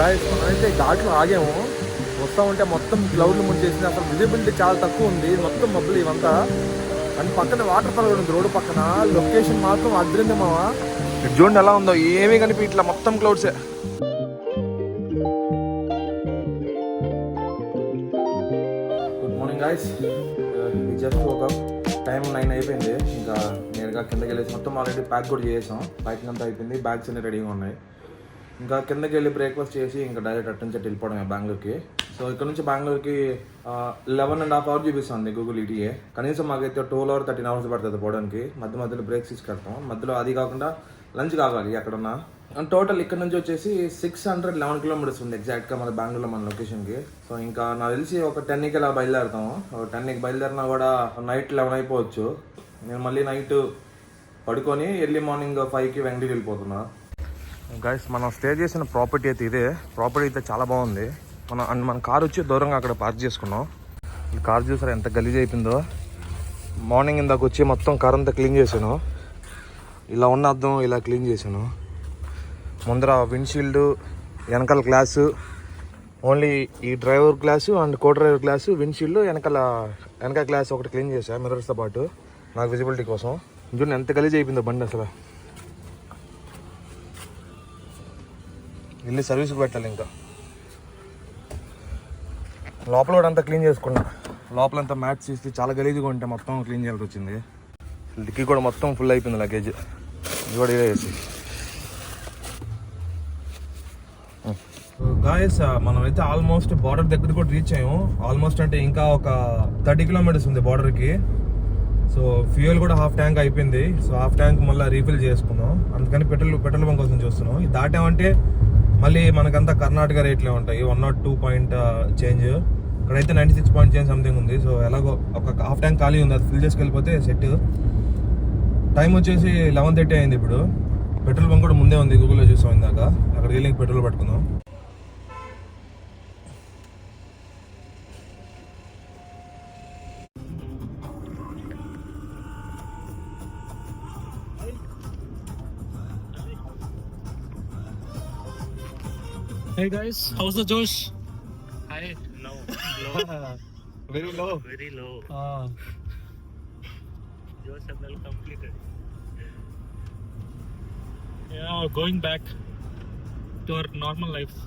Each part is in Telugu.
గాయ్స్ మనమైతే ఘాట్లో ఆగాము. వస్తూ ఉంటే మొత్తం క్లౌడ్లు ముంచేసింది. అసలు విజిబిలిటీ చాలా తక్కువ ఉంది, మొత్తం మబ్బులు ఇవంతా. అండ్ పక్కన వాటర్ ఫాల్ కూడా ఉంది రోడ్డు పక్కన. లొకేషన్ మాత్రం అద్రింది మావా. చూడండి ఎలా ఉందో, ఏమీ కనిపి ఇట్లా మొత్తం క్లౌడ్సే. గుడ్ మార్నింగ్ గాయ్స్, జస్ట్ ఒక టైం 9 అయిపోయింది. ఇంకా నేరుగా కిందకి వెళ్ళేసి మొత్తం ఆల్రెడీ ప్యాక్ కూడా చేసాం. ప్యాకింగ్ అంతా అయిపోయింది, బ్యాగ్స్ అన్ని రెడీగా ఉన్నాయి. ఇంకా కిందకి వెళ్ళి బ్రేక్ఫాస్ట్ చేసి ఇంకా డైరెక్ట్ అటు నుంచి వెళ్ళిపోవడమే బెంగళూరుకి. సో ఇక్కడ నుంచి బెంగళూరుకి 11.5 hours చూపిస్తుంది గూగుల్ ఈటీఏ. కనీసం మాకైతే 12 or 13 hours పడుతుంది పోవడానికి. మధ్యలో బ్రేక్స్ తీసుకెళ్తాం. మధ్యలో అది కాకుండా లంచ్ కావాలి ఎక్కడన్నా. అండ్ టోటల్ ఇక్కడ నుంచి వచ్చేసి 611 kilometers ఉంది ఎగ్జాక్ట్గా మన బెంగళూరులో మన లొకేషన్కి. సో ఇంకా నాకు తెలిసి ఒక 10కి అలా బయలుదేరుతాము. 10కి బయలుదేరినా కూడా నైట్ 11 అయిపోవచ్చు. నేను మళ్ళీ నైట్ పడుకొని ఎర్లీ మార్నింగ్ 5కి వెంగళూరు వెళ్ళిపోతున్నా. గైస్ మనం స్టే చేసిన ప్రాపర్టీ అయితే ఇదే. ప్రాపర్టీ అయితే చాలా బాగుంది. మన కార్ వచ్చి దూరంగా అక్కడ పార్క్ చేసుకున్నాం. ఈ కార్ చూసారా ఎంత గలీజ్ అయిపోయిందో. మార్నింగ్ ఇందాక వచ్చి మొత్తం కార్ అంతా క్లీన్ చేశాను. ఇలా ఉన్న అద్దం ఇలా క్లీన్ చేశాను. ముందర విండ్షీల్డ్, వెనకాల గ్లాసు, ఓన్లీ ఈ driver glass and co driver glass, windshield, వెనకాల గ్లాస్ ఒకటి క్లీన్ చేశాను మిర్రర్స్తో పాటు నాకు విజిబిలిటీ కోసం. చూడండి ఎంత గలీజ్ అయిపోయిందో బండి. అసలు వెళ్ళి సర్వీస్కి పెట్టాలి. ఇంకా లోపల కూడా అంతా క్లీన్ చేసుకున్నా. లోపలంతా మ్యాట్స్ తీసి చాలా గలీజ్గా ఉంటే మొత్తం క్లీన్ చేయాల్సి వచ్చింది. డిక్కీ కూడా మొత్తం ఫుల్ అయిపోయింది లగేజ్. ఇది కూడా ఇదే వేసి గాయస్ మనమైతే ఆల్మోస్ట్ బార్డర్ దగ్గర కూడా రీచ్ అయ్యాము. ఆల్మోస్ట్ అంటే ఇంకా ఒక 30 kilometers ఉంది బార్డర్కి. సో ఫ్యూయల్ కూడా హాఫ్ ట్యాంక్ అయిపోయింది. సో హాఫ్ ట్యాంక్ మళ్ళీ రీఫిల్ చేసుకున్నాం. అందుకని పెట్రోల్ బంక్ కోసం చూస్తున్నాం. ఇది దాటామంటే మళ్ళీ మనకంతా కర్ణాటక రేట్లే ఉంటాయి. 102 point చేంజ్. ఇక్కడైతే 96 point చేంజ్ సంథింగ్ ఉంది. సో ఎలాగో ఒక హాఫ్ ట్యాంక్ ఖాళీ ఉంది, అది ఫిల్ చేసుకెళ్ళిపోతే సెట్. టైం వచ్చేసి 11:30 అయింది ఇప్పుడు. పెట్రోల్ బంక్ కూడా ముందే ఉంది, గూగుల్లో చూసాం ఇందాక. అక్కడికి వెళ్ళి పెట్రోల్ పట్టుకుందాం. Hey guys, how's the Josh? Hi, no, low. Very low. Very low. Josh have well completed. Yeah, going back to our normal life.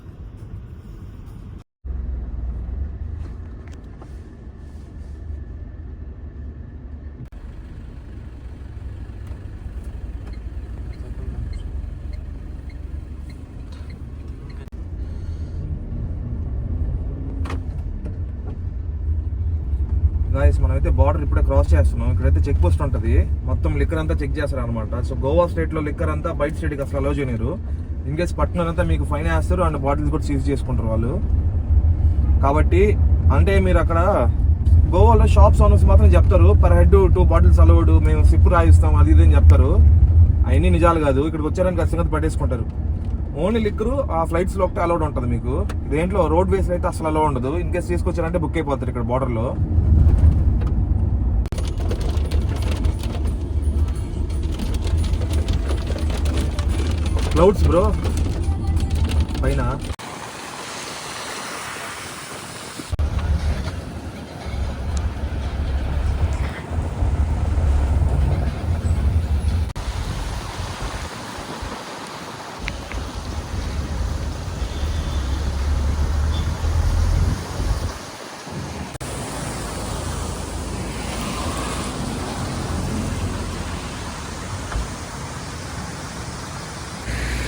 Guys మనమైతే బార్డర్ ఇప్పుడే క్రాస్ చేస్తున్నాం. ఇక్కడైతే చెక్ పోస్ట్ ఉంటుంది, మొత్తం లిక్కర్ అంతా చెక్ చేస్తారు అనమాట. సో గోవా స్టేట్లో లిక్కర్ అంతా బయట స్టేట్కి అసలు అలౌ చేయరు. ఇన్ కేస్ పట్టినంతా మీకు ఫైన్ వేస్తారు అండ్ బాటిల్స్ కూడా సీజ్ చేసుకుంటారు వాళ్ళు. కాబట్టి అంటే మీరు అక్కడ గోవాలో షాప్స్ ఓనర్స్ మాత్రం చెప్తారు పర్ హెడ్ 2 bottles అలౌడ్, మేము సిప్ రాయిస్తాం అది ఇది అని చెప్తారు. అవన్నీ నిజాలు కాదు. ఇక్కడికి వచ్చారని ఖచ్చితంగా పట్టేసుకుంటారు. ఓన్లీ లిక్కరు ఆ ఫ్లైట్స్లో ఒకటే అలౌడ్ ఉంటుంది మీకు. దేంట్లో రోడ్ వేస్ అయితే అసలు అలౌడ్ ఉండదు. ఇన్ కేస్ తీసుకొచ్చారంటే బుక్ అయిపోతారు ఇక్కడ బార్డర్లో. క్లౌడ్స్ బ్రో పైన.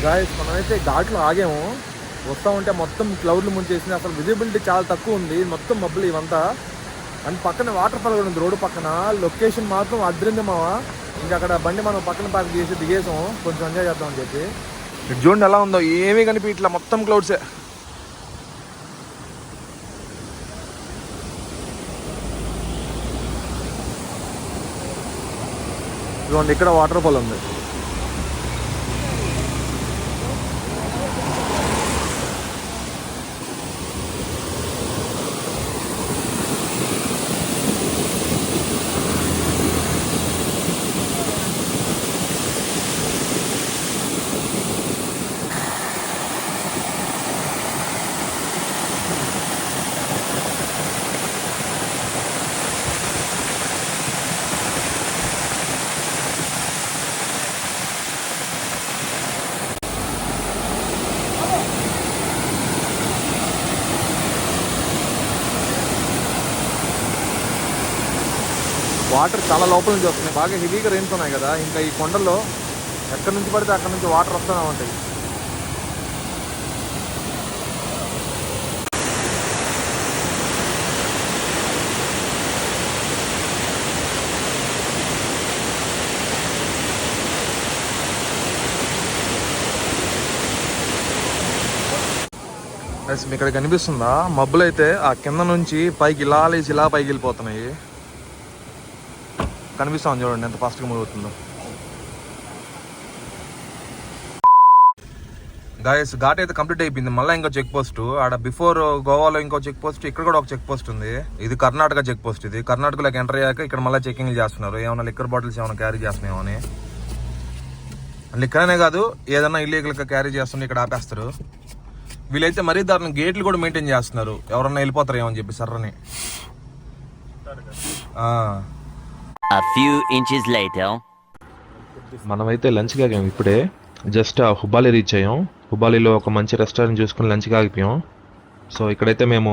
గాయస్ మనమైతే ఘాట్లో ఆగాము. వస్తూ ఉంటే మొత్తం క్లౌడ్లు ముంచేసింది. అసలు విజిబిలిటీ చాలా తక్కువ ఉంది, మొత్తం మబ్బులు ఇవంతా. అండ్ పక్కన వాటర్ ఫాల్ కూడా ఉంది రోడ్డు పక్కన. లొకేషన్ మాత్రం అద్రింది మావా. ఇంకా అక్కడ బండి మనం పక్కన పార్క్ చేసి దిగేసాం కొంచెం ఎంజాయ్ చేద్దామని చెప్పి. చూడండి ఎలా ఉందో, ఏమీ కనిపి ఇట్లా మొత్తం క్లౌడ్సే. ఇదిగోండి ఇక్కడ వాటర్ ఫాల్ ఉంది. వాటర్ చాలా లోపల నుంచి వస్తున్నాయి, బాగా హెవీగా రెయిన్స్ ఉన్నాయి కదా. ఇంకా ఈ కొండల్లో ఎక్కడి నుంచి పడితే అక్కడి నుంచి వాటర్ వస్తూనే ఉంటాయి. ఇక్కడ కనిపిస్తుందా మబ్బులు అయితే ఆ కింద నుంచి పైకి ఇలా లేచి ఇలా పైకి వెళ్ళిపోతున్నాయి. కనిపిస్తాం చూడండి ఎంత ఫాస్ట్గా మూవ్ అవుతుందో. గాయస్ ఘాట్ అయితే కంప్లీట్ అయిపోయింది. మళ్ళీ ఇంకో చెక్ పోస్ట్ ఆడ బిఫోర్ గోవాలో ఇంకో చెక్ పోస్ట్, ఇక్కడ కూడా ఒక చెక్ పోస్ట్ ఉంది. ఇది కర్ణాటక చెక్ పోస్ట్. ఇది కర్ణాటకలోకి ఎంటర్ అయ్యాక ఇక్కడ మళ్ళీ చెకింగ్ చేస్తున్నారు. ఏమైనా లిక్కర్ బాటిల్స్ ఏమైనా క్యారీ చేస్తున్నామో అని. లిక్కర్ అనే కాదు, ఏదైనా ఇల్లీగల్గా క్యారీ చేస్తుంటే ఇక్కడ ఆపేస్తారు. వీళ్ళైతే మరీ దారుణం గేట్లు కూడా మెయింటైన్ చేస్తున్నారు, ఎవరన్నా వెళ్ళిపోతారు ఏమని చెప్పి సర్రని. మనమైతే లంచ్కి ఆగాం ఇప్పుడే. జస్ట్ హుబ్బాలి రీచ్ అయ్యాం. హుబ్బాలిలో ఒక మంచి రెస్టారెంట్ చూసుకుని లంచ్కి ఆగిపోయాం. సో ఇక్కడైతే మేము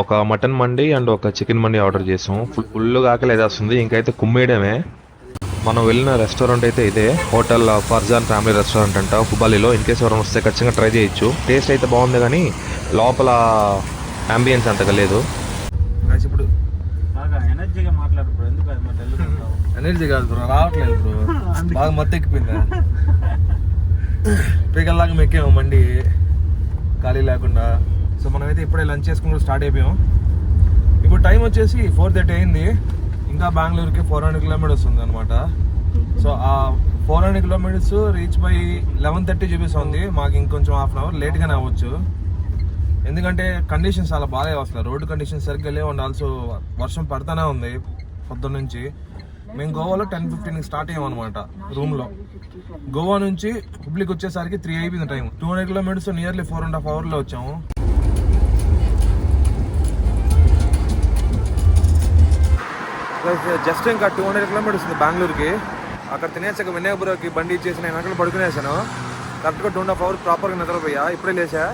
ఒక మటన్ మండి అండ్ ఒక చికెన్ మండి ఆర్డర్ చేసాం. ఫుల్గా ఆకలి అయితే వస్తుంది, ఇంకైతే కుమ్మేయడమే. మనం వెళ్ళిన రెస్టారెంట్ అయితే ఇదే, హోటల్ ఫర్జాన్ ఫ్యామిలీ రెస్టారెంట్ అంట హుబ్బాలిలో. ఇన్ కేసు ఎవరైనా వస్తే ఖచ్చితంగా ట్రై చేయొచ్చు. టేస్ట్ అయితే బాగుంది కానీ లోపల అంబియన్స్ అంతగా లేదు. ఇప్పుడు ఎనర్జీగా మాట్లాడు బ్రో, ఎందుకు ఎనర్జీ కాదు బ్రో, రావట్లేదు బ్రో, బాగా మత్తు ఎక్కిపోయింది. పీకల్లాగా మెక్కాము మండి ఖాళీ లేకుండా. సో మనమైతే ఇప్పుడే లంచ్ చేసుకుని స్టార్ట్ అయిపోయాం. ఇప్పుడు టైం వచ్చేసి 4:30 అయింది. ఇంకా బెంగళూరుకి 400 కిలోమీటర్స్ ఉంది అనమాట. సో ఆ 400 కిలోమీటర్స్ రీచ్ బై 11:30 చూపిస్తుంది. మాకు ఇంకొంచెం హాఫ్ అన్ అవర్ లేట్గానే అవ్వచ్చు, ఎందుకంటే కండిషన్స్ చాలా బాగా అసలు రోడ్డు కండిషన్స్ సరిగ్గా లేవు. అండ్ ఆల్సో వర్షం పడుతూనే ఉంది పొద్దున్న నుంచి. మేము గోవాలో 10:15 స్టార్ట్ అయ్యాం అనమాట రూమ్లో. గోవా నుంచి హుబ్లీకి వచ్చేసరికి 3 అయిపోయింది టైం. 200 కిలోమీటర్స్ నియర్లీ 4.5 అవర్లో వచ్చాము. జస్ట్ ఇంకా 200 కిలోమీటర్స్ ఉంది బెంగళూరుకి. అక్కడ తినేసాక వినాయకపురంకి బండి ఇచ్చేసి నేను అక్కడ పడుకునేసాను. కరెక్ట్గా 2.5 అవర్స్ ప్రాపర్గా నిద్రపోయా. ఇప్పుడే లేచా.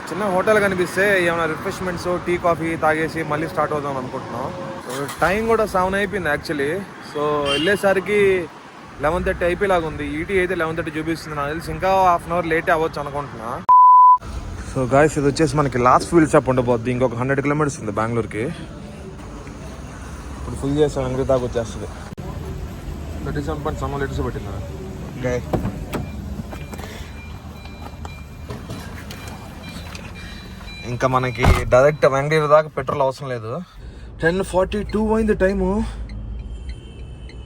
చిన్న హోటల్ కనిపిస్తే ఏమైనా రిఫ్రెష్మెంట్స్ టీ కాఫీ తాగేసి మళ్ళీ స్టార్ట్ అవుదాం అనుకుంటున్నాం. టైం కూడా 7 అయిపోయింది యాక్చువల్లీ. సో వెళ్ళేసరికి 11:30 అయిపోయేలాగా ఉంది. ఈటీ అయితే 11:30 చూపిస్తుంది. నాకు తెలిసి ఇంకా హాఫ్ అన్ అవర్ లేటే అవ్వచ్చు అనుకుంటున్నా. సో గాయస్ ఇది వచ్చేసి మనకి లాస్ట్ ఫీల్డ్ స్టాప్ ఉండబోద్ది. ఇంకొక 100 కిలోమీటర్స్ ఉంది బెంగళూరుకి. ఇప్పుడు ఫుల్ చేస్తాను, అంగడి దాకా వచ్చేస్తుంది. 37.7 లీటర్స్ పెట్టిందా. ఓకే ఇంకా మనకి డైరెక్ట్ వెంగళూరు దాకా పెట్రోల్ అవసరం లేదు. 10:42 అయింది టైము.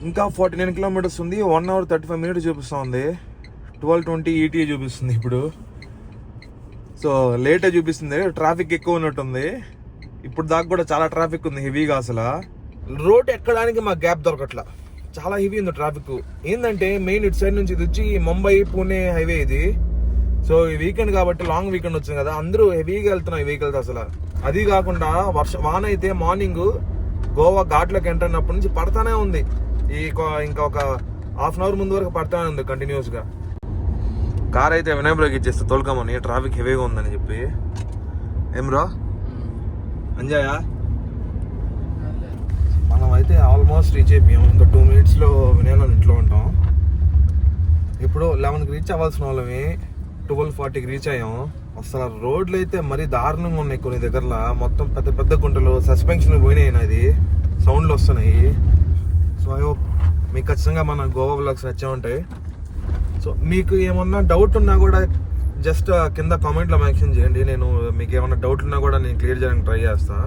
ఇంకా 49 కిలోమీటర్స్ ఉంది. 1 hour 35 minutes చూపిస్తూ ఉంది. 12:20 ETA చూపిస్తుంది ఇప్పుడు. సో లేటే చూపిస్తుంది, ట్రాఫిక్ ఎక్కువ ఉన్నట్టుంది. ఇప్పుడు దాకా కూడా చాలా ట్రాఫిక్ ఉంది హెవీగా. అసలు రోడ్ ఎక్కడానికి మాకు గ్యాప్ దొరకట్లా, చాలా హెవీ ఉంది ట్రాఫిక్. ఏంటంటే మెయిన్ ఇటు సైడ్ నుంచి ఇది వచ్చి ముంబై పూణే హైవే ఇది. సో ఈ వీకెండ్ కాబట్టి లాంగ్ వీకెండ్ వచ్చింది కదా, అందరూ హెవీగా వెళ్తున్నాయి ఈ వెహికల్స్. అసలు అది కాకుండా వాన అయితే మార్నింగ్ గోవా ఘాట్లోకి ఎంటర్ అయినప్పటి నుంచి పడతానే ఉంది. ఇంకా ఒక హాఫ్ అన్ అవర్ ముందు వరకు పడతానే ఉంది కంటిన్యూస్గా. కార్ అయితే వినాయకుడికి ఇచ్చేస్తే తోలుకోమని, ట్రాఫిక్ హెవీగా ఉందని చెప్పి. ఏం బ్రో ఎంజాయా? మనం అయితే ఆల్మోస్ట్ రీచ్ అయిపోయాం. ఇంకా 2 minutesలో వినయాల ఇంట్లో ఉంటాం. ఇప్పుడు 11కి రీచ్ అవ్వాల్సిన వాళ్ళమి 12:40కి రీచ్ అయ్యాం. అసలు రోడ్లు అయితే మరీ దారుణంగా ఉన్నాయి కొన్ని దగ్గరలో. మొత్తం పెద్ద పెద్ద గుంటలు, సస్పెన్షన్ పోయినాయి, అది సౌండ్లు వస్తున్నాయి. సో ఐ హోప్ మీకు ఖచ్చితంగా మన గోవా వ్లాగ్స్ నచ్చే ఉంటాయి. సో మీకు ఏమన్నా డౌట్ ఉన్నా కూడా జస్ట్ కింద కామెంట్లో మెన్షన్ చేయండి. నేను మీకు ఏమన్నా డౌట్ ఉన్నా కూడా నేను క్లియర్ చేయడానికి ట్రై చేస్తాను.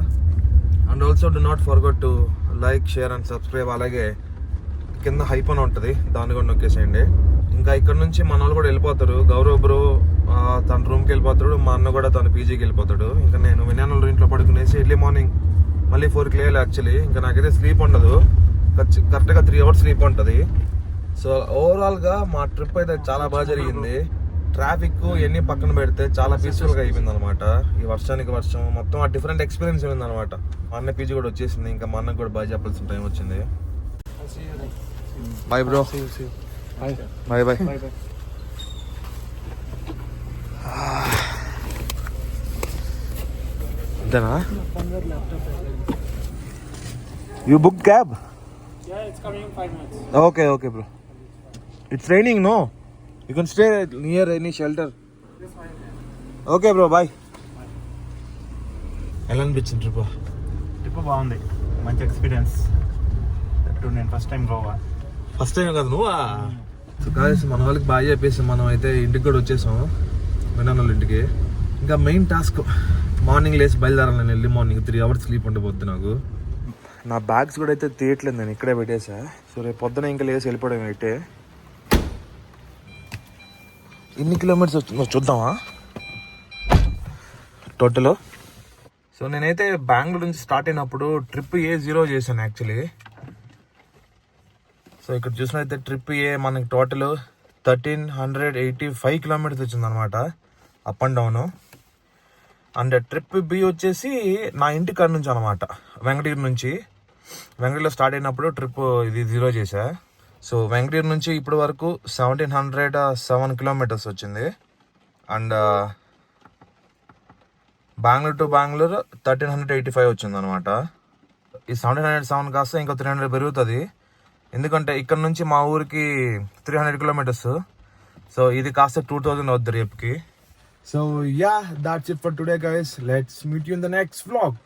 And also do not forget to like, share and subscribe. అలాగే కింద హైప్ అని ఉంటుంది, దాన్ని కూడా నొక్కేసేయండి. ఇంకా ఇక్కడ నుంచి మన వాళ్ళు కూడా వెళ్ళిపోతారు. గౌరవ్ బ్రో తన రూమ్కి వెళ్ళిపోతాడు, మా అన్న కూడా తన పీజీకి వెళ్ళిపోతాడు. ఇంకా నేను వినాయకుల ఇంట్లో పడుకునేసి ఎర్లీ మార్నింగ్ మళ్ళీ 4కి లేయాలి యాక్చువల్లీ. ఇంకా నాకైతే స్లీప్ ఉండదు, కరెక్ట్గా 3 hours స్లీప్ ఉంటుంది. సో ఓవరాల్గా మా ట్రిప్ అయితే చాలా బాగా జరిగింది. ట్రాఫిక్ ఇవన్నీ పక్కన పెడితే చాలా పీస్ఫుల్గా అయిపోయింది అనమాట. ఈ వర్షానికి వర్షం మొత్తం ఆ డిఫరెంట్ ఎక్స్పీరియన్స్ ఉంది అనమాట. మా అన్న పీజీ కూడా వచ్చేసింది. ఇంకా మా అన్నకు కూడా బాగా చెప్పాల్సిన టైం వచ్చింది. Bye bro. Bye bye. అంతేనా? You book cab? Yeah, it's coming in 5 minutes. Okay okay bro. It's raining no, you can stay near any shelter. Okay bro, bye. ఎలా అనిపించింది ట్రిప్? ట్రిప్ బాగుంది, మంచి ఎక్స్పీరియన్స్. నేను first time Goa. First time కదా నువ్వా? సో కాదు, మన వాళ్ళకి బాగా చెప్పేసి మనం అయితే ఇంటికి కూడా వచ్చేసాం, వినాన్ వాళ్ళ ఇంటికి. ఇంకా మెయిన్ టాస్క్ మార్నింగ్ లేసి బయలుదేరాలి. నేను ఎర్లీ మార్నింగ్ 3 hours స్లీప్ ఉండిపోద్ది నాకు. నా బ్యాగ్స్ కూడా అయితే తీయట్లేదు, నేను ఇక్కడే పెట్టేసా. సో రేపు పొద్దున ఇంకా లేసి వెళ్ళిపోవడం అయితే. ఎన్ని కిలోమీటర్స్ వచ్చిందో చూద్దామా టోటల్. సో నేనైతే బెంగళూరు నుంచి స్టార్ట్ అయినప్పుడు ట్రిప్ A0 చేశాను యాక్చువల్లీ. సో ఇక్కడ చూసినైతే ట్రిప్ ఏ మనకి టోటల్ 1385 కిలోమీటర్స్ వచ్చిందనమాట up and down. And trip B వచ్చేసి నా ఇంటి కాడ నుంచి అనమాట, వెంకటగిరి నుంచి. వెంకటగిరిలో స్టార్ట్ అయినప్పుడు ట్రిప్ ఇది 0 చేశా. సో వెంకటగిరి నుంచి ఇప్పటి వరకు 1707 కిలోమీటర్స్ వచ్చింది. అండ్ బెంగళూరు టు బెంగళూరు 1385 వచ్చింది అనమాట. ఈ 1707 కాస్త ఇంకా 300 పెరుగుతుంది, ఎందుకంటే ఇక్కడ నుంచి మా ఊరికి 300 కిలోమీటర్స్. సో ఇది కాస్త 2000 అవుద్ది రేపుకి. So yeah, that's it for today guys. Let's meet you in the next vlog.